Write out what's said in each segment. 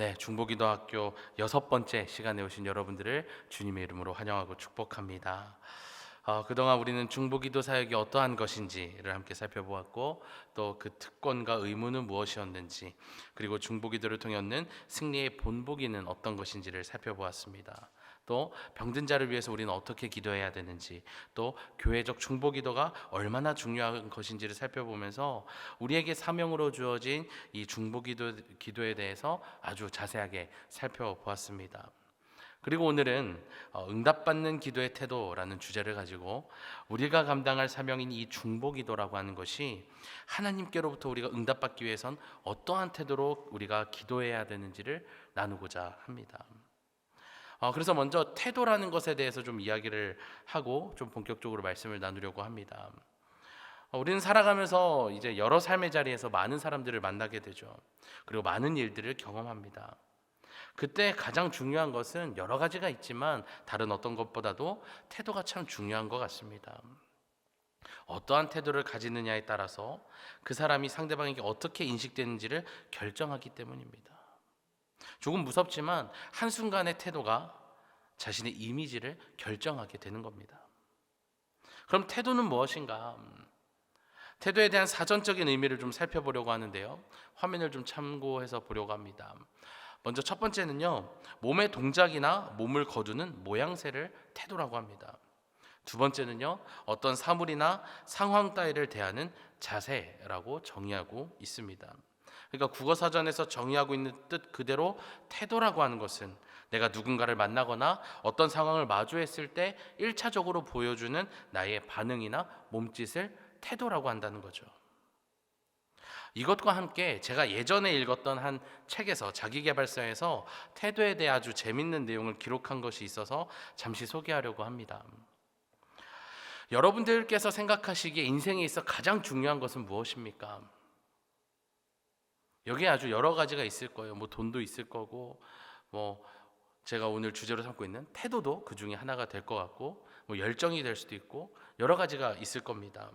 네, 중보기도학교 6번째 시간에 오신 여러분들을 주님의 이름으로 환영하고 축복합니다. 그동안 우리는 중보기도 사역이 어떠한 것인지를 함께 살펴보았고, 또 그 특권과 의무는 무엇이었는지, 그리고 중보기도를 통해 얻는 승리의 본보기는 어떤 것인지를 살펴보았습니다. 또 병든 자를 위해서 우리는 어떻게 기도해야 되는지, 또 교회적 중보기도가 얼마나 중요한 것인지를 살펴보면서 우리에게 사명으로 주어진 이 기도에 대해서 아주 자세하게 살펴보았습니다. 그리고 오늘은 응답받는 기도의 태도라는 주제를 가지고 우리가 감당할 사명인 이 중보기도라고 하는 것이 하나님께로부터 우리가 응답받기 위해선 어떠한 태도로 우리가 기도해야 되는지를 나누고자 합니다. 그래서 먼저 태도라는 것에 대해서 좀 이야기를 하고 좀 본격적으로 말씀을 나누려고 합니다. 우리는 살아가면서 이제 여러 삶의 자리에서 많은 사람들을 만나게 되죠. 그리고 많은 일들을 경험합니다. 그때 가장 중요한 것은 여러 가지가 있지만 다른 어떤 것보다도 태도가 참 중요한 것 같습니다. 어떠한 태도를 가지느냐에 따라서 그 사람이 상대방에게 어떻게 인식되는지를 결정하기 때문입니다. 조금 무섭지만 한순간의 태도가 자신의 이미지를 결정하게 되는 겁니다. 그럼 태도는 무엇인가? 태도에 대한 사전적인 의미를 좀 살펴보려고 하는데요. 화면을 좀 참고해서 보려고 합니다. 먼저 첫 번째는요, 몸의 동작이나 몸을 거두는 모양새를 태도라고 합니다. 두 번째는요, 어떤 사물이나 상황 따위를 대하는 자세라고 정의하고 있습니다. 그러니까 국어사전에서 정의하고 있는 뜻 그대로 태도라고 하는 것은 내가 누군가를 만나거나 어떤 상황을 마주했을 때 1차적으로 보여주는 나의 반응이나 몸짓을 태도라고 한다는 거죠. 이것과 함께 제가 예전에 읽었던 한 책에서, 자기계발서에서 태도에 대해 아주 재밌는 내용을 기록한 것이 있어서 잠시 소개하려고 합니다. 여러분들께서 생각하시기에 인생에 있어 가장 중요한 것은 무엇입니까? 여기에 아주 여러 가지가 있을 거예요. 뭐 돈도 있을 거고, 뭐 제가 오늘 주제로 삼고 있는 태도도 그 중에 하나가 될 것 같고, 뭐 열정이 될 수도 있고 여러 가지가 있을 겁니다.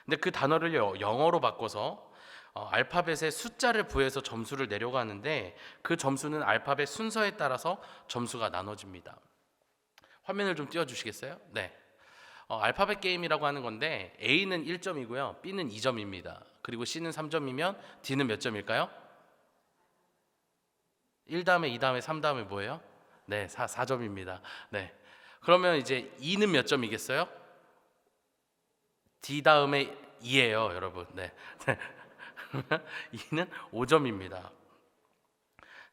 근데 그 단어를 영어로 바꿔서 알파벳에 숫자를 부여해서 점수를 내려고 하는데, 그 점수는 알파벳 순서에 따라서 점수가 나눠집니다. 화면을 좀 띄워주시겠어요? 네. 알파벳 게임이라고 하는 건데 A는 1점이고요, B는 2점입니다. 그리고 C는 3점이면 D는 몇 점일까요? 1 다음에 2 다음에 3 다음에 뭐예요? 네, 4점입니다. 네. 그러면 이제 E는 몇 점이겠어요? D 다음에 2예요, 여러분. 네. E는 5점입니다.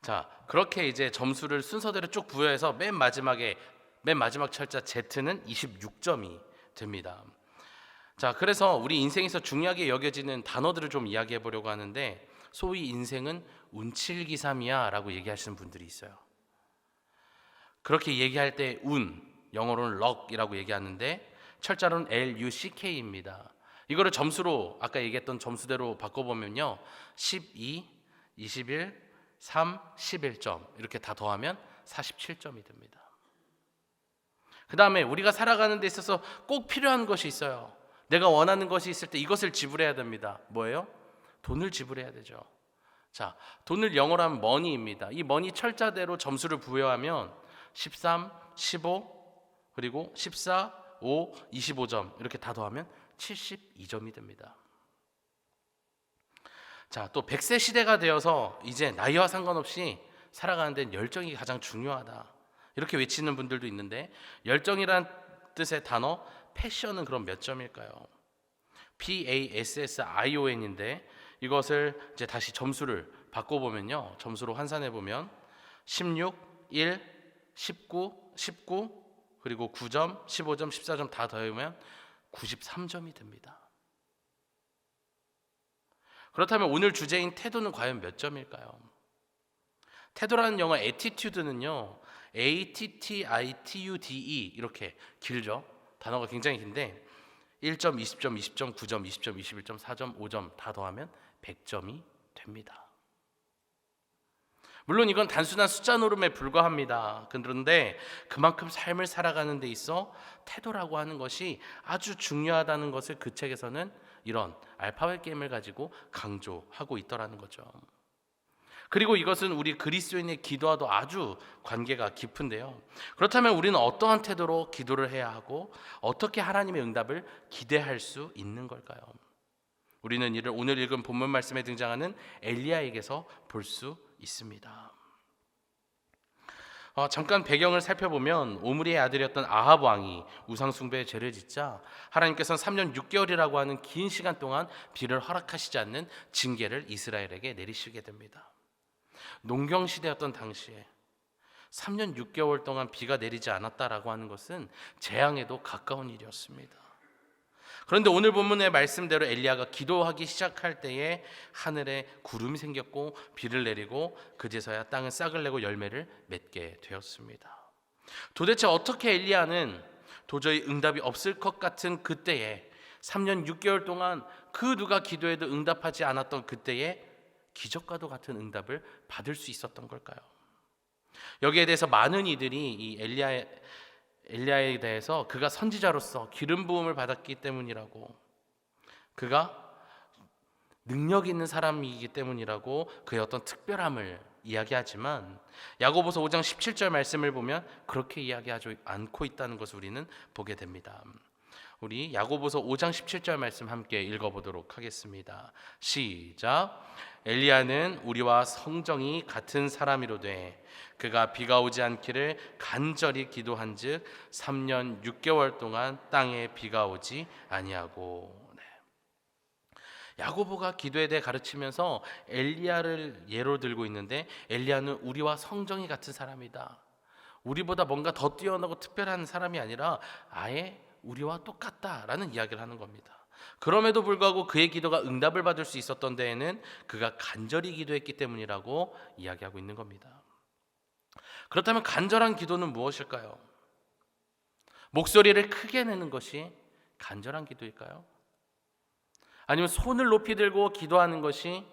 자, 그렇게 이제 점수를 순서대로 쭉 부여해서 맨 마지막 철자 Z는 26점이 됩니다. 자, 그래서 우리 인생에서 중요하게 여겨지는 단어들을 좀 이야기해 보려고 하는데, 소위 인생은 운칠기삼이야 라고 얘기하시는 분들이 있어요. 그렇게 얘기할 때 영어로는 luck이라고 얘기하는데 철자로는 LUCK입니다. 이거를 점수로 아까 얘기했던 점수대로 바꿔보면요, 12, 21, 3, 11점 이렇게 다 더하면 47점이 됩니다. 그 다음에 우리가 살아가는 데 있어서 꼭 필요한 것이 있어요. 내가 원하는 것이 있을 때 이것을 지불해야 됩니다. 뭐예요? 돈을 지불해야 되죠. 자, 돈을 영어로 하면 money입니다. 이 money 철자대로 점수를 부여하면 13, 15, 그리고 14, 5, 25점 이렇게 다 더하면 72점이 됩니다. 자, 또 100세 시대가 되어서 이제 나이와 상관없이 살아가는 데는 열정이 가장 중요하다, 이렇게 외치는 분들도 있는데, 열정이란 뜻의 단어 패션은 그럼 몇 점일까요? PASSION인데 이것을 이제 다시 점수를 바꿔보면요, 점수로 환산해보면 16, 1, 19, 19, 그리고 9점, 15점, 14점 다 더하면 93점이 됩니다. 그렇다면 오늘 주제인 태도는 과연 몇 점일까요? 태도라는 영어 attitude는요, ATTITUDE 이렇게 길죠. 단어가 굉장히 긴데 1점, 20점, 20점, 9점, 20점, 21점, 4점, 5점 다 더하면 100점이 됩니다. 물론 이건 단순한 숫자 노름에 불과합니다. 그런데 그만큼 삶을 살아가는 데 있어 태도라고 하는 것이 아주 중요하다는 것을 그 책에서는 이런 알파벳 게임을 가지고 강조하고 있더라는 거죠. 그리고 이것은 우리 그리스도인의 기도와도 아주 관계가 깊은데요. 그렇다면 우리는 어떠한 태도로 기도를 해야 하고 어떻게 하나님의 응답을 기대할 수 있는 걸까요? 우리는 이를 오늘 읽은 본문 말씀에 등장하는 엘리야에게서 볼 수 있습니다. 잠깐 배경을 살펴보면 오므리의 아들이었던 아합 왕이 우상 숭배의 죄를 짓자 하나님께서는 3년 6개월이라고 하는 긴 시간 동안 비를 허락하시지 않는 징계를 이스라엘에게 내리시게 됩니다. 농경 시대였던 당시에 3년 6개월 동안 비가 내리지 않았다라고 하는 것은 재앙에도 가까운 일이었습니다. 그런데 오늘 본문의 말씀대로 엘리야가 기도하기 시작할 때에 하늘에 구름이 생겼고 비를 내리고 그제서야 땅은 싹을 내고 열매를 맺게 되었습니다. 도대체 어떻게 엘리야는 도저히 응답이 없을 것 같은 그때에 3년 6개월 동안 그 누가 기도해도 응답하지 않았던 그때에 기적과도 같은 응답을 받을 수 있었던 걸까요? 여기에 대해서 많은 이들이 이 엘리야에 대해서 그가 선지자로서 기름 부음을 받았기 때문이라고, 그가 능력 있는 사람이기 때문이라고 그의 어떤 특별함을 이야기하지만 야고보서 5장 17절 말씀을 보면 그렇게 이야기하지 않고 있다는 것을 우리는 보게 됩니다. 우리 야고보서 5장 17절 말씀 함께 읽어보도록 하겠습니다. 시작. 엘리야는 우리와 성정이 같은 사람이로되 그가 비가 오지 않기를 간절히 기도한즉 3년 6개월 동안 땅에 비가 오지 아니하고. 야고보가 기도에 대해 가르치면서 엘리야를 예로 들고 있는데, 엘리야는 우리와 성정이 같은 사람이다. 우리보다 뭔가 더 뛰어나고 특별한 사람이 아니라 아예 우리와 똑같다라는 이야기를 하는 겁니다. 그럼에도 불구하고 그의 기도가 응답을 받을 수 있었던 데에는 그가 간절히 기도했기 때문이라고 이야기하고 있는 겁니다. 그렇다면 간절한 기도는 무엇일까요? 목소리를 크게 내는 것이 간절한 기도일까요? 아니면 손을 높이 들고 기도하는 것이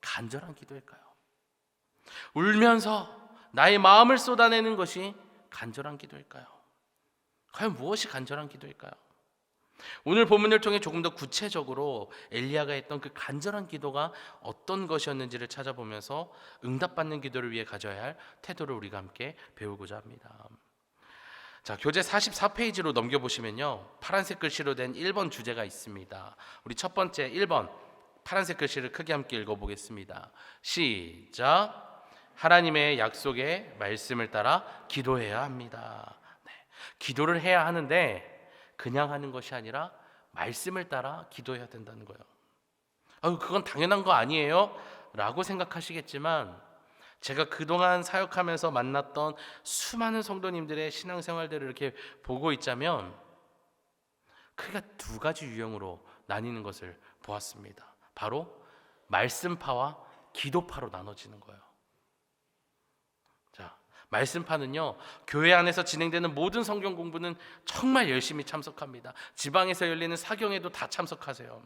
간절한 기도일까요? 울면서 나의 마음을 쏟아내는 것이 간절한 기도일까요? 과연 무엇이 간절한 기도일까요? 오늘 본문을 통해 조금 더 구체적으로 엘리야가 했던 그 간절한 기도가 어떤 것이었는지를 찾아보면서 응답받는 기도를 위해 가져야 할 태도를 우리가 함께 배우고자 합니다. 자, 교재 44페이지로 넘겨보시면요, 파란색 글씨로 된 1번 주제가 있습니다. 우리 첫 번째 1번 파란색 글씨를 크게 함께 읽어보겠습니다. 시작. 하나님의 약속의 말씀을 따라 기도해야 합니다. 기도를 해야 하는데 그냥 하는 것이 아니라 말씀을 따라 기도해야 된다는 거예요. 그건 당연한 거 아니에요? 라고 생각하시겠지만 제가 그동안 사역하면서 만났던 수많은 성도님들의 신앙생활들을 이렇게 보고 있자면 크게 두 가지 유형으로 나뉘는 것을 보았습니다. 바로 말씀파와 기도파로 나눠지는 거예요. 자, 말씀파는요, 교회 안에서 진행되는 모든 성경 공부는 정말 열심히 참석합니다. 지방에서 열리는 사경에도 다 참석하세요.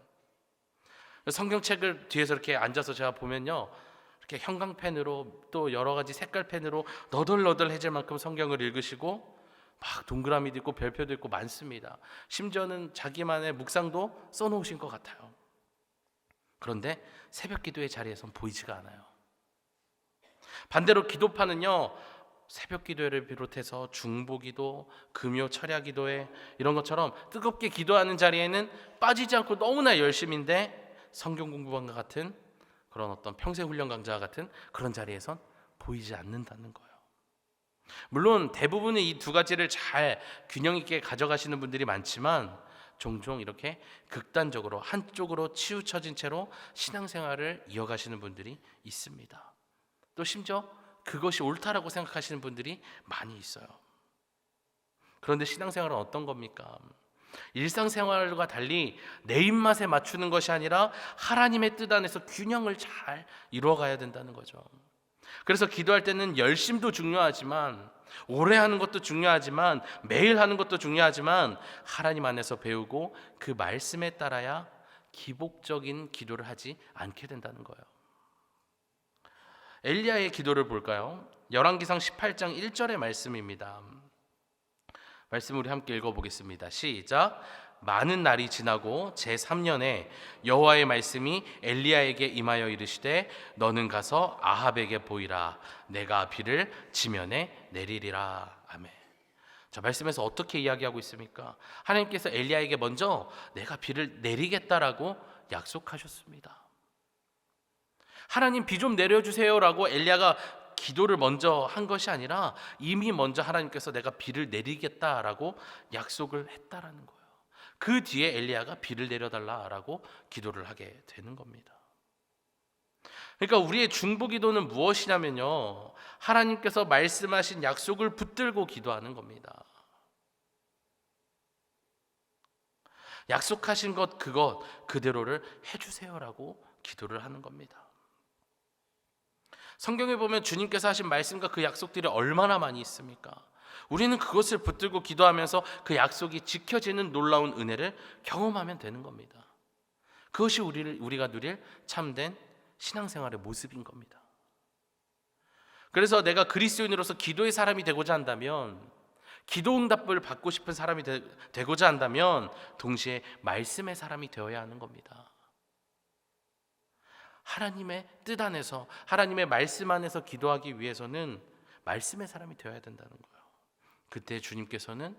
성경책을 뒤에서 이렇게 앉아서 제가 보면요, 이렇게 형광펜으로 또 여러 가지 색깔 펜으로 너덜너덜해질 만큼 성경을 읽으시고 막 동그라미도 있고 별표도 있고 많습니다. 심지어는 자기만의 묵상도 써놓으신 것 같아요. 그런데 새벽 기도의 자리에선 보이지가 않아요. 반대로 기도파는요, 새벽 기도회를 비롯해서 중보기도, 금요 철야 기도회 이런 것처럼 뜨겁게 기도하는 자리에는 빠지지 않고 너무나 열심인데 성경 공부방과 같은 그런 어떤 평생 훈련 강좌와 같은 그런 자리에선 보이지 않는다는 거예요. 물론 대부분의 이 두 가지를 잘 균형 있게 가져가시는 분들이 많지만 종종 이렇게 극단적으로 한쪽으로 치우쳐진 채로 신앙생활을 이어가시는 분들이 있습니다. 또 심지어 그것이 옳다라고 생각하시는 분들이 많이 있어요. 그런데 신앙생활은 어떤 겁니까? 일상생활과 달리 내 입맛에 맞추는 것이 아니라 하나님의 뜻 안에서 균형을 잘 이루어가야 된다는 거죠. 그래서 기도할 때는 열심도 중요하지만, 오래 하는 것도 중요하지만, 매일 하는 것도 중요하지만 하나님 안에서 배우고 그 말씀에 따라야 기복적인 기도를 하지 않게 된다는 거예요. 엘리야의 기도를 볼까요? 열왕기상 18장 1절의 말씀입니다. 말씀 우리 함께 읽어보겠습니다. 시작. 많은 날이 지나고 제3년에 여호와의 말씀이 엘리야에게 임하여 이르시되 너는 가서 아합에게 보이라. 내가 비를 지면에 내리리라. 아멘. 자, 말씀에서 어떻게 이야기하고 있습니까? 하나님께서 엘리야에게 먼저 내가 비를 내리겠다라고 약속하셨습니다. 하나님 비 좀 내려주세요라고 엘리야가 기도를 먼저 한 것이 아니라 이미 먼저 하나님께서 내가 비를 내리겠다라고 약속을 했다라는 거예요. 그 뒤에 엘리야가 비를 내려달라라고 기도를 하게 되는 겁니다. 그러니까 우리의 중보기도는 무엇이냐면요, 하나님께서 말씀하신 약속을 붙들고 기도하는 겁니다. 약속하신 것 그것 그대로를 해주세요라고 기도를 하는 겁니다. 성경에 보면 주님께서 하신 말씀과 그 약속들이 얼마나 많이 있습니까? 우리는 그것을 붙들고 기도하면서 그 약속이 지켜지는 놀라운 은혜를 경험하면 되는 겁니다. 그것이 우리가 누릴 참된 신앙생활의 모습인 겁니다. 그래서 내가 그리스도인으로서 기도의 사람이 되고자 한다면, 기도 응답을 받고 싶은 사람이 되고자 한다면 동시에 말씀의 사람이 되어야 하는 겁니다. 하나님의 뜻 안에서, 하나님의 말씀 안에서 기도하기 위해서는 말씀의 사람이 되어야 된다는 거예요. 그때 주님께서는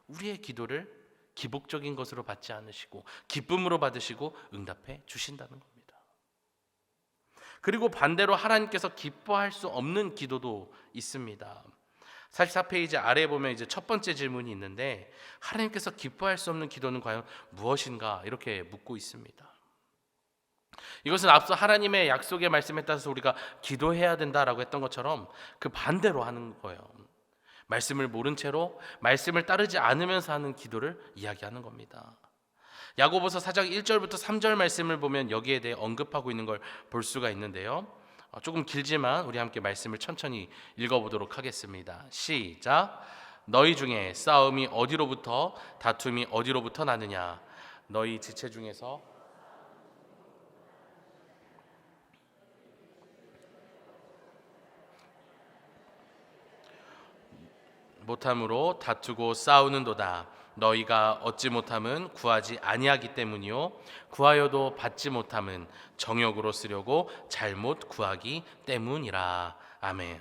우리의 기도를 기복적인 것으로 받지 않으시고 기쁨으로 받으시고 응답해 주신다는 겁니다. 그리고 반대로 하나님께서 기뻐할 수 없는 기도도 있습니다. 44페이지 아래에 보면 이제 첫 번째 질문이 있는데, 하나님께서 기뻐할 수 없는 기도는 과연 무엇인가 이렇게 묻고 있습니다. 이것은 앞서 하나님의 약속의 말씀에 따라서 우리가 기도해야 된다라고 했던 것처럼 그 반대로 하는 거예요. 말씀을 모른 채로 말씀을 따르지 않으면서 하는 기도를 이야기하는 겁니다. 야고보서 4장 1절부터 3절 말씀을 보면 여기에 대해 언급하고 있는 걸 볼 수가 있는데요, 조금 길지만 우리 함께 말씀을 천천히 읽어보도록 하겠습니다. 시작. 너희 중에 싸움이 어디로부터, 다툼이 어디로부터 나느냐? 너희 지체 중에서 못함으로 다투고 싸우는도다. 너희가 얻지 못함은 구하지 아니하기 때문이요, 구하여도 받지 못함은 정욕으로 쓰려고 잘못 구하기 때문이라. 아멘.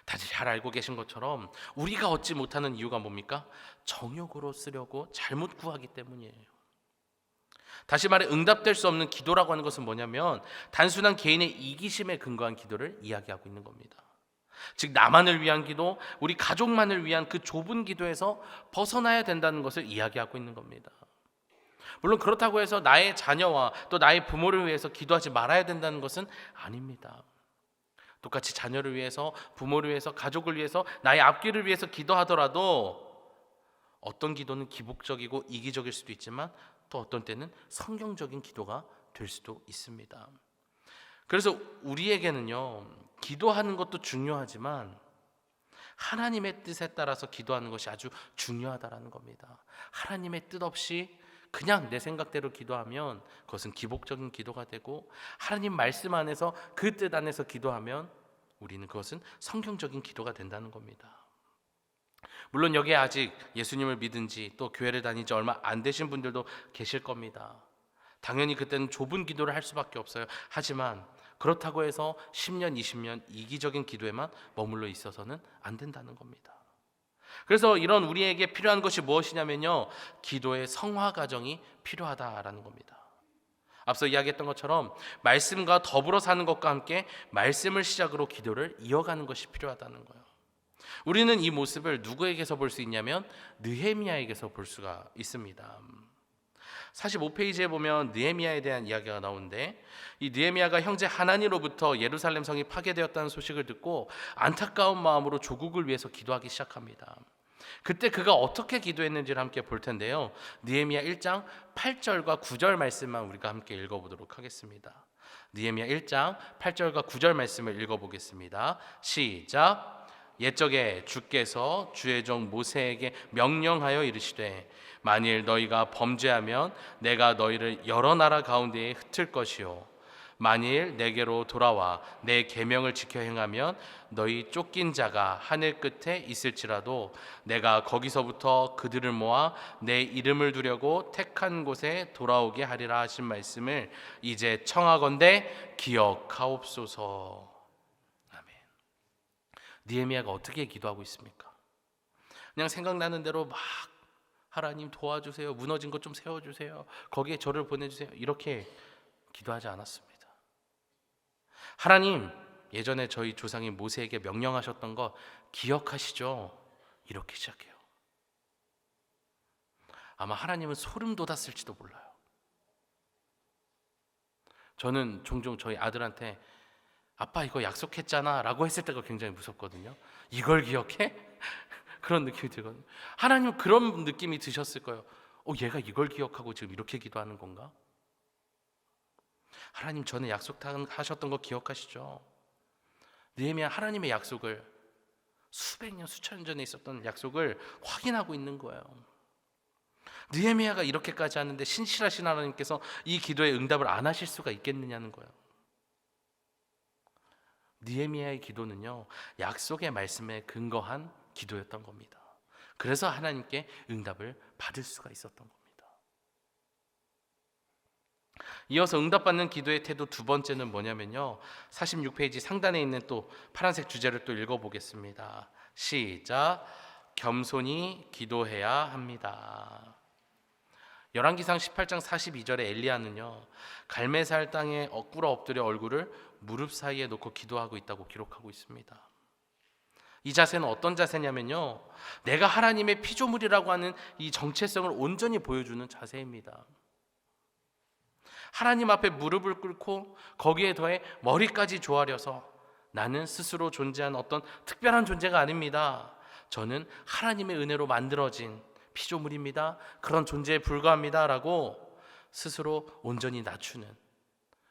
다들 잘 알고 계신 것처럼 우리가 얻지 못하는 이유가 뭡니까? 정욕으로 쓰려고 잘못 구하기 때문이에요. 다시 말해 응답될 수 없는 기도라고 하는 것은 뭐냐면 단순한 개인의 이기심에 근거한 기도를 이야기하고 있는 겁니다. 즉 나만을 위한 기도, 우리 가족만을 위한 그 좁은 기도에서 벗어나야 된다는 것을 이야기하고 있는 겁니다. 물론 그렇다고 해서 나의 자녀와 또 나의 부모를 위해서 기도하지 말아야 된다는 것은 아닙니다. 똑같이 자녀를 위해서, 부모를 위해서, 가족을 위해서, 나의 앞길을 위해서 기도하더라도 어떤 기도는 기복적이고 이기적일 수도 있지만 또 어떤 때는 성경적인 기도가 될 수도 있습니다. 그래서 우리에게는요, 기도하는 것도 중요하지만 하나님의 뜻에 따라서 기도하는 것이 아주 중요하다라는 겁니다. 하나님의 뜻 없이 그냥 내 생각대로 기도하면 그것은 기복적인 기도가 되고, 하나님 말씀 안에서 그 뜻 안에서 기도하면 우리는 그것은 성경적인 기도가 된다는 겁니다. 물론 여기에 아직 예수님을 믿은 지 또 교회를 다닌 지 얼마 안 되신 분들도 계실 겁니다. 당연히 그때는 좁은 기도를 할 수밖에 없어요. 하지만 그렇다고 해서 10년, 20년 이기적인 기도에만 머물러 있어서는 안 된다는 겁니다. 그래서 이런 우리에게 필요한 것이 무엇이냐면요, 기도의 성화 과정이 필요하다라는 겁니다. 앞서 이야기했던 것처럼 말씀과 더불어 사는 것과 함께 말씀을 시작으로 기도를 이어가는 것이 필요하다는 거예요. 우리는 이 모습을 누구에게서 볼 수 있냐면 느헤미야에게서 볼 수가 있습니다. 45페이지에 보면 느헤미야에 대한 이야기가 나오는데, 이 느헤미야가 형제 하나니로부터 예루살렘 성이 파괴되었다는 소식을 듣고 안타까운 마음으로 조국을 위해서 기도하기 시작합니다. 그때 그가 어떻게 기도했는지를 함께 볼 텐데요, 느헤미야 1장 8절과 9절 말씀만 우리가 함께 읽어보도록 하겠습니다. 느헤미야 1장 8절과 9절 말씀을 읽어보겠습니다. 시작. 옛적에 주께서 주의 종 모세에게 명령하여 이르시되 만일 너희가 범죄하면 내가 너희를 여러 나라 가운데에 흩을 것이요 만일 내게로 돌아와 내 계명을 지켜 행하면 너희 쫓긴 자가 하늘 끝에 있을지라도 내가 거기서부터 그들을 모아 내 이름을 두려고 택한 곳에 돌아오게 하리라 하신 말씀을 이제 청하건대 기억하옵소서. 아멘. 느헤미야가 어떻게 기도하고 있습니까? 그냥 생각나는 대로 막 하나님 도와주세요, 무너진 것 좀 세워주세요, 거기에 저를 보내주세요, 이렇게 기도하지 않았습니다. 하나님, 예전에 저희 조상이 모세에게 명령하셨던 거 기억하시죠? 이렇게 시작해요. 아마 하나님은 소름 돋았을지도 몰라요. 저는 종종 저희 아들한테 아빠 이거 약속했잖아 라고 했을 때가 굉장히 무섭거든요. 이걸 기억해? 그런 느낌이 들거든요. 하나님 그런 느낌이 드셨을 거예요. 얘가 이걸 기억하고 지금 이렇게 기도하는 건가? 하나님 전에 약속하셨던 거 기억하시죠? 느헤미야 하나님의 약속을, 수백 년 수천 년 전에 있었던 약속을 확인하고 있는 거예요. 느헤미야가 이렇게까지 하는데 신실하신 하나님께서 이 기도에 응답을 안 하실 수가 있겠느냐는 거예요. 느헤미야의 기도는요, 약속의 말씀에 근거한 기도였던 겁니다. 그래서 하나님께 응답을 받을 수가 있었던 겁니다. 이어서 응답받는 기도의 태도 두 번째는 뭐냐면요, 46페이지 상단에 있는 또 파란색 주제를 또 읽어보겠습니다. 시작. 겸손히 기도해야 합니다. 열왕기상 18장 42절에 엘리야는요, 갈매살 땅에 꿇어 엎드려 얼굴을 무릎 사이에 놓고 기도하고 있다고 기록하고 있습니다. 이 자세는 어떤 자세냐면요, 내가 하나님의 피조물이라고 하는 이 정체성을 온전히 보여주는 자세입니다. 하나님 앞에 무릎을 꿇고 거기에 더해 머리까지 조아려서 나는 스스로 존재한 어떤 특별한 존재가 아닙니다. 저는 하나님의 은혜로 만들어진 피조물입니다. 그런 존재에 불과합니다. 라고 스스로 온전히 낮추는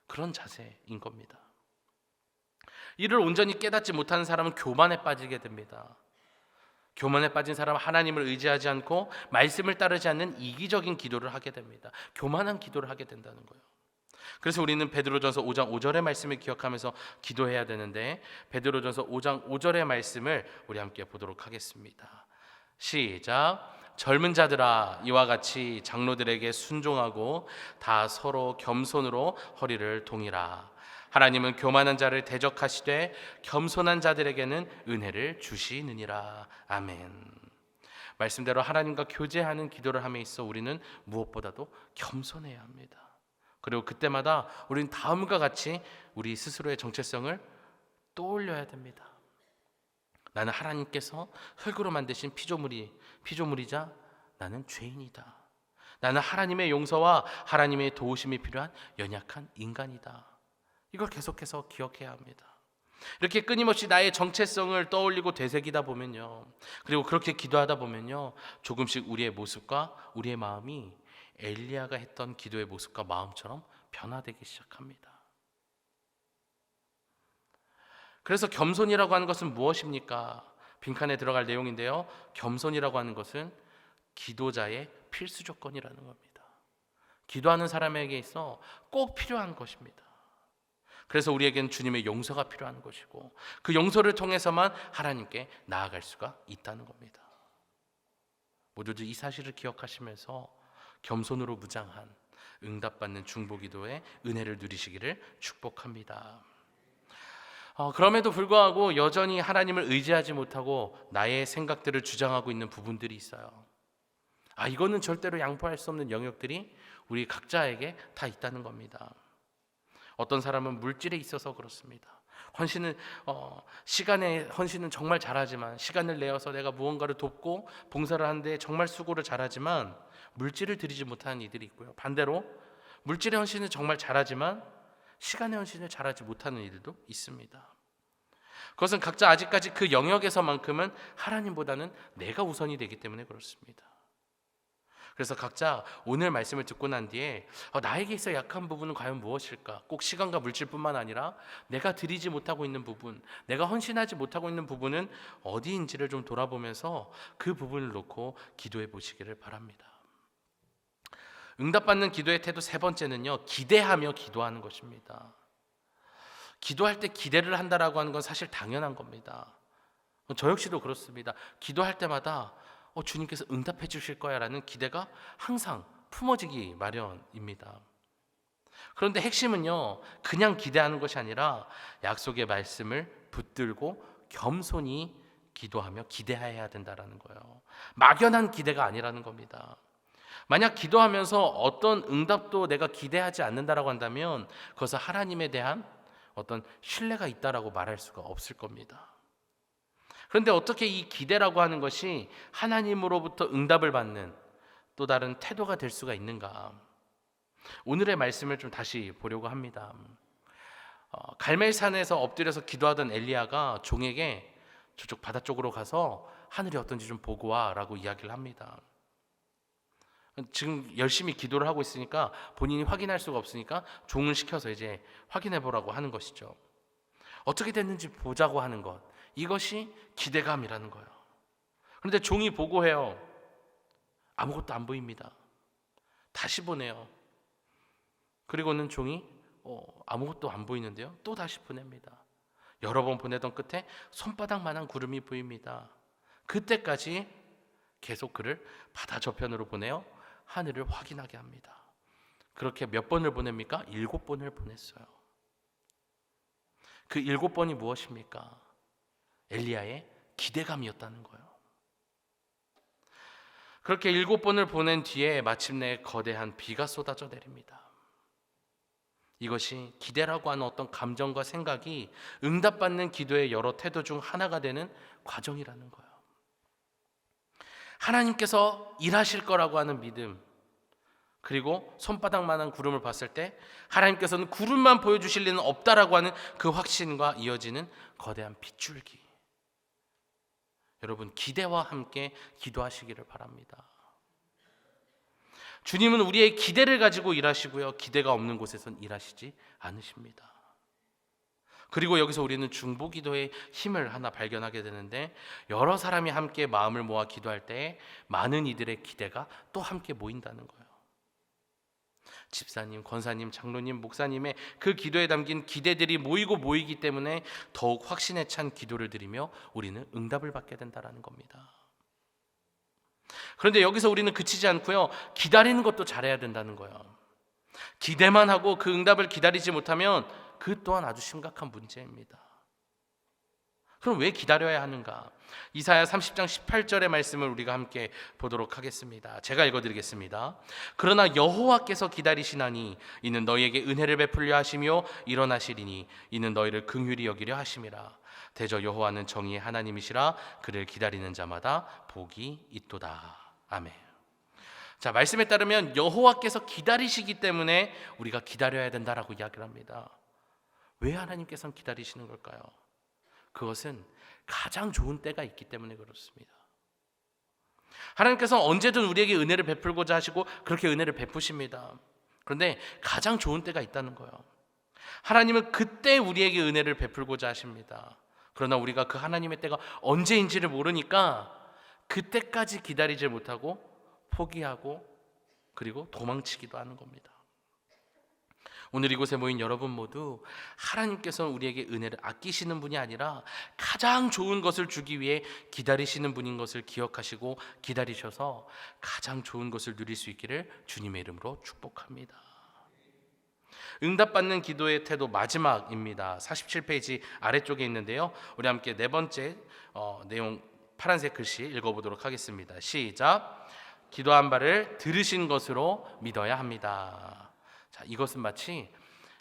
그런 자세인 겁니다. 이를 온전히 깨닫지 못하는 사람은 교만에 빠지게 됩니다. 교만에 빠진 사람은 하나님을 의지하지 않고 말씀을 따르지 않는 이기적인 기도를 하게 됩니다. 교만한 기도를 하게 된다는 거예요. 그래서 우리는 베드로전서 5장 5절의 말씀을 기억하면서 기도해야 되는데, 베드로전서 5장 5절의 말씀을 우리 함께 보도록 하겠습니다. 시작. 젊은 자들아, 이와 같이 장로들에게 순종하고 다 서로 겸손으로 허리를 동이라. 하나님은 교만한 자를 대적하시되 겸손한 자들에게는 은혜를 주시느니라. 아멘. 말씀대로 하나님과 교제하는 기도를 함에 있어 우리는 무엇보다도 겸손해야 합니다. 그리고 그때마다 우리는 다음과 같이 우리 스스로의 정체성을 떠올려야 됩니다. 나는 하나님께서 흙으로 만드신 피조물이자 나는 죄인이다. 나는 하나님의 용서와 하나님의 도우심이 필요한 연약한 인간이다. 이걸 계속해서 기억해야 합니다. 이렇게 끊임없이 나의 정체성을 떠올리고 되새기다 보면요, 그리고 그렇게 기도하다 보면요, 조금씩 우리의 모습과 우리의 마음이 엘리야가 했던 기도의 모습과 마음처럼 변화되기 시작합니다. 그래서 겸손이라고 하는 것은 무엇입니까? 빈칸에 들어갈 내용인데요, 겸손이라고 하는 것은 기도자의 필수 조건이라는 겁니다. 기도하는 사람에게 있어 꼭 필요한 것입니다. 그래서 우리에게는 주님의 용서가 필요한 것이고, 그 용서를 통해서만 하나님께 나아갈 수가 있다는 겁니다. 모두들 이 사실을 기억하시면서 겸손으로 무장한 응답받는 중보기도의 은혜를 누리시기를 축복합니다. 그럼에도 불구하고 여전히 하나님을 의지하지 못하고 나의 생각들을 주장하고 있는 부분들이 있어요. 이거는 절대로 양보할 수 없는 영역들이 우리 각자에게 다 있다는 겁니다. 어떤 사람은 물질에 있어서 그렇습니다. 시간의 헌신은 정말 잘하지만, 시간을 내어서 내가 무언가를 돕고 봉사를 하는데 정말 수고를 잘하지만 물질을 드리지 못하는 이들이 있고요. 반대로 물질의 헌신은 정말 잘하지만 시간의 헌신을 잘하지 못하는 이들도 있습니다. 그것은 각자 아직까지 그 영역에서만큼은 하나님보다는 내가 우선이 되기 때문에 그렇습니다. 그래서 각자 오늘 말씀을 듣고 난 뒤에 나에게 있어 약한 부분은 과연 무엇일까? 꼭 시간과 물질뿐만 아니라 내가 드리지 못하고 있는 부분, 내가 헌신하지 못하고 있는 부분은 어디인지를 좀 돌아보면서 그 부분을 놓고 기도해 보시기를 바랍니다. 응답받는 기도의 태도 세 번째는요, 기대하며 기도하는 것입니다. 기도할 때 기대를 한다라고 하는 건 사실 당연한 겁니다. 저 역시도 그렇습니다. 기도할 때마다 주님께서 응답해 주실 거야라는 기대가 항상 품어지기 마련입니다. 그런데 핵심은요, 그냥 기대하는 것이 아니라 약속의 말씀을 붙들고 겸손히 기도하며 기대해야 된다라는 거예요. 막연한 기대가 아니라는 겁니다. 만약 기도하면서 어떤 응답도 내가 기대하지 않는다라고 한다면 그것은 하나님에 대한 어떤 신뢰가 있다라고 말할 수가 없을 겁니다. 그런데 어떻게 이 기대라고 하는 것이 하나님으로부터 응답을 받는 또 다른 태도가 될 수가 있는가? 오늘의 말씀을 좀 다시 보려고 합니다. 갈멜산에서 엎드려서 기도하던 엘리야가 종에게 저쪽 바다 쪽으로 가서 하늘이 어떤지 좀 보고 와라고 이야기를 합니다. 지금 열심히 기도를 하고 있으니까 본인이 확인할 수가 없으니까 종을 시켜서 이제 확인해 보라고 하는 것이죠. 어떻게 됐는지 보자고 하는 것, 이것이 기대감이라는 거예요. 그런데 종이 보고해요. 아무것도 안 보입니다. 다시 보내요. 그리고는 종이 아무것도 안 보이는데요, 또 다시 보냅니다. 여러 번 보내던 끝에 손바닥만한 구름이 보입니다. 그때까지 계속 그를 바다 저편으로 보내어 하늘을 확인하게 합니다. 그렇게 몇 번을 보냅니까? 7번을 보냈어요. 그 7번이 무엇입니까? 엘리야의 기대감이었다는 거예요. 그렇게 7번을 보낸 뒤에 마침내 거대한 비가 쏟아져 내립니다. 이것이 기대라고 하는 어떤 감정과 생각이 응답받는 기도의 여러 태도 중 하나가 되는 과정이라는 거예요. 하나님께서 일하실 거라고 하는 믿음, 그리고 손바닥만한 구름을 봤을 때 하나님께서는 구름만 보여주실 리는 없다라고 하는 그 확신과 이어지는 거대한 빗줄기. 여러분, 기대와 함께 기도하시기를 바랍니다. 주님은 우리의 기대를 가지고 일하시고요, 기대가 없는 곳에선 일하시지 않으십니다. 그리고 여기서 우리는 중보기도의 힘을 하나 발견하게 되는데, 여러 사람이 함께 마음을 모아 기도할 때 많은 이들의 기대가 또 함께 모인다는 거예요. 집사님, 권사님, 장로님, 목사님의 그 기도에 담긴 기대들이 모이기 때문에 더욱 확신에 찬 기도를 드리며 우리는 응답을 받게 된다는 겁니다. 그런데 여기서 우리는 그치지 않고요, 기다리는 것도 잘해야 된다는 거예요. 기대만 하고 그 응답을 기다리지 못하면 그 또한 아주 심각한 문제입니다. 그럼 왜 기다려야 하는가? 이사야 30장 18절의 말씀을 우리가 함께 보도록 하겠습니다. 제가 읽어드리겠습니다. 그러나 여호와께서 기다리시나니 이는 너희에게 은혜를 베풀려 하시며 일어나시리니 이는 너희를 긍휼히 여기려 하심이라. 대저 여호와는 정의의 하나님이시라. 그를 기다리는 자마다 복이 있도다. 아멘. 자, 말씀에 따르면 여호와께서 기다리시기 때문에 우리가 기다려야 된다라고 이야기를 합니다. 왜 하나님께서는 기다리시는 걸까요? 그것은 가장 좋은 때가 있기 때문에 그렇습니다. 하나님께서는 언제든 우리에게 은혜를 베풀고자 하시고 그렇게 은혜를 베푸십니다. 그런데 가장 좋은 때가 있다는 거예요. 하나님은 그때 우리에게 은혜를 베풀고자 하십니다. 그러나 우리가 그 하나님의 때가 언제인지를 모르니까 그때까지 기다리지 못하고 포기하고 그리고 도망치기도 하는 겁니다. 오늘 이곳에 모인 여러분 모두 하나님께서는 우리에게 은혜를 아끼시는 분이 아니라 가장 좋은 것을 주기 위해 기다리시는 분인 것을 기억하시고 기다리셔서 가장 좋은 것을 누릴 수 있기를 주님의 이름으로 축복합니다. 응답받는 기도의 태도 마지막입니다. 47페이지 아래쪽에 있는데요, 우리 함께 네 번째 내용 파란색 글씨 읽어보도록 하겠습니다. 시작. 기도한 바를 들으신 것으로 믿어야 합니다. 자, 이것은 마치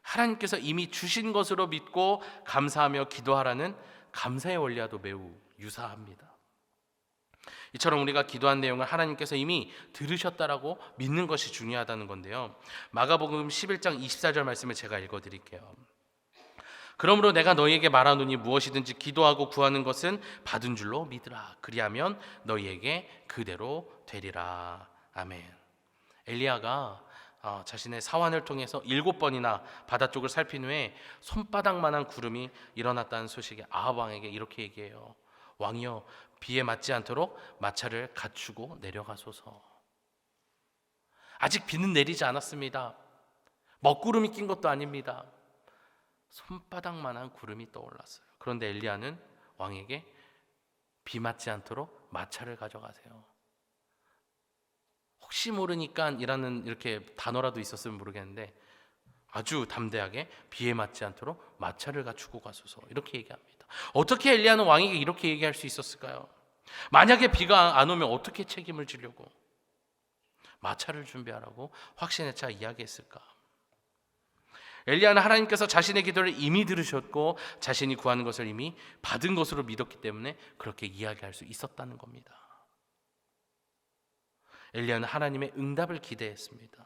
하나님께서 이미 주신 것으로 믿고 감사하며 기도하라는 감사의 원리와도 매우 유사합니다. 이처럼 우리가 기도한 내용을 하나님께서 이미 들으셨다라고 믿는 것이 중요하다는 건데요, 마가복음 11장 24절 말씀을 제가 읽어드릴게요. 그러므로 내가 너희에게 말하노니 무엇이든지 기도하고 구하는 것은 받은 줄로 믿으라. 그리하면 너희에게 그대로 되리라. 아멘. 엘리야가 자신의 사환을 통해서 7번이나 바다 쪽을 살핀 후에 손바닥만한 구름이 일어났다는 소식에 아합 왕에게 이렇게 얘기해요. 왕이여, 비에 맞지 않도록 마차를 갖추고 내려가소서. 아직 비는 내리지 않았습니다. 먹구름이 낀 것도 아닙니다. 손바닥만한 구름이 떠올랐어요. 그런데 엘리야는 왕에게 비 맞지 않도록 마차를 가져가세요. 혹시 모르니까 이라는 이렇게 단어라도 있었으면 모르겠는데 아주 담대하게 비에 맞지 않도록 마차를 갖추고 가소서 이렇게 얘기합니다. 어떻게 엘리야는 왕에게 이렇게 얘기할 수 있었을까요? 만약에 비가 안 오면 어떻게 책임을 지려고 마차를 준비하라고 확신에 차 이야기했을까? 엘리야는 하나님께서 자신의 기도를 이미 들으셨고 자신이 구하는 것을 이미 받은 것으로 믿었기 때문에 그렇게 이야기할 수 있었다는 겁니다. 엘리야는 하나님의 응답을 기대했습니다.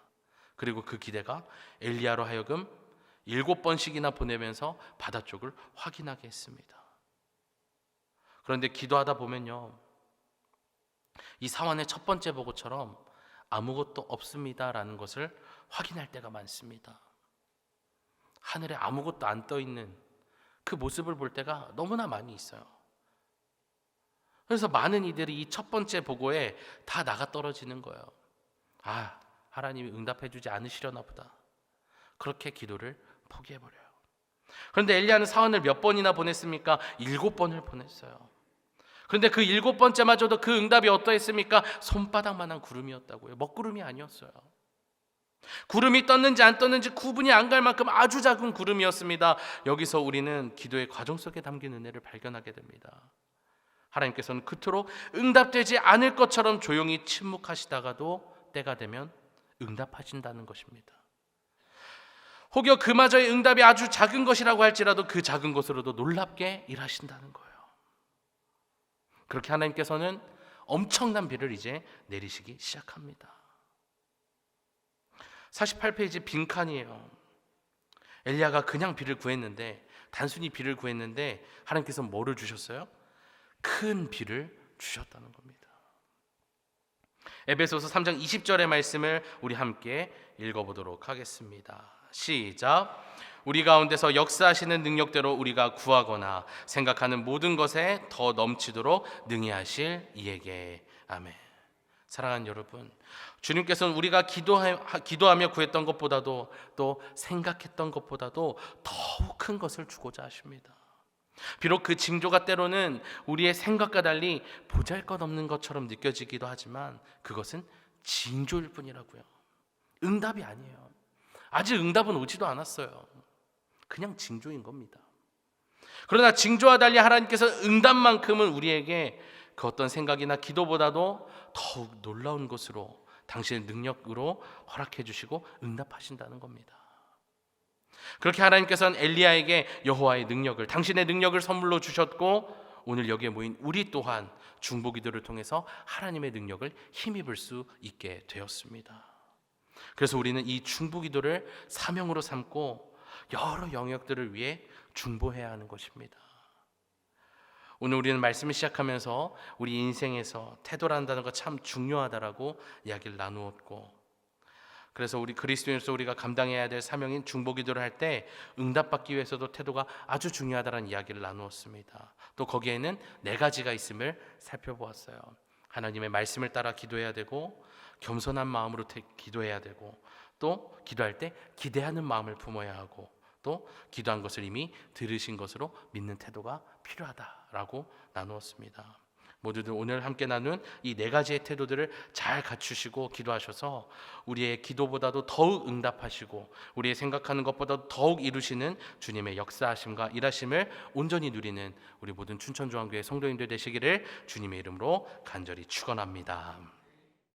그리고 그 기대가 엘리야로 하여금 7번씩이나 보내면서 바다 쪽을 확인하게 했습니다. 그런데 기도하다 보면요, 이 사환의 첫 번째 보고처럼 아무것도 없습니다라는 것을 확인할 때가 많습니다. 하늘에 아무것도 안 떠 있는 그 모습을 볼 때가 너무나 많이 있어요. 그래서 많은 이들이 이 첫 번째 보고에 다 나가 떨어지는 거예요. 아, 하나님이 응답해 주지 않으시려나 보다. 그렇게 기도를 포기해버려요. 그런데 엘리야는 사환을 몇 번이나 보냈습니까? 7번을 보냈어요. 그런데 그 7번째마저도 그 응답이 어떠했습니까? 손바닥만한 구름이었다고요. 먹구름이 아니었어요. 구름이 떴는지 안 떴는지 구분이 안 갈 만큼 아주 작은 구름이었습니다. 여기서 우리는 기도의 과정 속에 담긴 은혜를 발견하게 됩니다. 하나님께서는 그토록 응답되지 않을 것처럼 조용히 침묵하시다가도 때가 되면 응답하신다는 것입니다. 혹여 그마저의 응답이 아주 작은 것이라고 할지라도 그 작은 것으로도 놀랍게 일하신다는 거예요. 그렇게 하나님께서는 엄청난 비를 이제 내리시기 시작합니다. 48페이지 빈칸이에요. 엘리야가 그냥 비를 구했는데, 단순히 비를 구했는데 하나님께서 뭐를 주셨어요? 큰 비를 주셨다는 겁니다. 에베소서 3장 20절의 말씀을 우리 함께 읽어보도록 하겠습니다. 시작. 우리 가운데서 역사하시는 능력대로 우리가 구하거나 생각하는 모든 것에 더 넘치도록 능히 하실 이에게. 아멘. 사랑하는 여러분, 주님께서는 우리가 기도하며 구했던 것보다도 또 생각했던 것보다도 더욱 큰 것을 주고자 하십니다. 비록 그 징조가 때로는 우리의 생각과 달리 보잘것없는 것처럼 느껴지기도 하지만 그것은 징조일 뿐이라고요. 응답이 아니에요. 아직 응답은 오지도 않았어요. 그냥 징조인 겁니다. 그러나 징조와 달리 하나님께서 응답만큼은 우리에게 그 어떤 생각이나 기도보다도 더욱 놀라운 것으로 당신의 능력으로 허락해 주시고 응답하신다는 겁니다. 그렇게 하나님께서는 엘리야에게 여호와의 능력을, 당신의 능력을 선물로 주셨고 오늘 여기에 모인 우리 또한 중보기도를 통해서 하나님의 능력을 힘입을 수 있게 되었습니다. 그래서 우리는 이 중보기도를 사명으로 삼고 여러 영역들을 위해 중보해야 하는 것입니다. 오늘 우리는 말씀을 시작하면서 우리 인생에서 태도란다는 것 참 중요하다라고 이야기를 나누었고, 그래서 우리 그리스도인으로서 우리가 감당해야 될 사명인 중보기도를 할 때 응답받기 위해서도 태도가 아주 중요하다는 이야기를 나누었습니다. 또 거기에는 4가지가 있음을 살펴보았어요. 하나님의 말씀을 따라 기도해야 되고, 겸손한 마음으로 기도해야 되고, 또 기도할 때 기대하는 마음을 품어야 하고, 또 기도한 것을 이미 들으신 것으로 믿는 태도가 필요하다라고 나누었습니다. 모두들 오늘 함께 나눈 이 4가지의 태도들을 잘 갖추시고 기도하셔서 우리의 기도보다도 더욱 응답하시고 우리의 생각하는 것보다 더욱 이루시는 주님의 역사하심과 일하심을 온전히 누리는 우리 모든 춘천중앙교회 성도님들 되시기를 주님의 이름으로 간절히 축원합니다.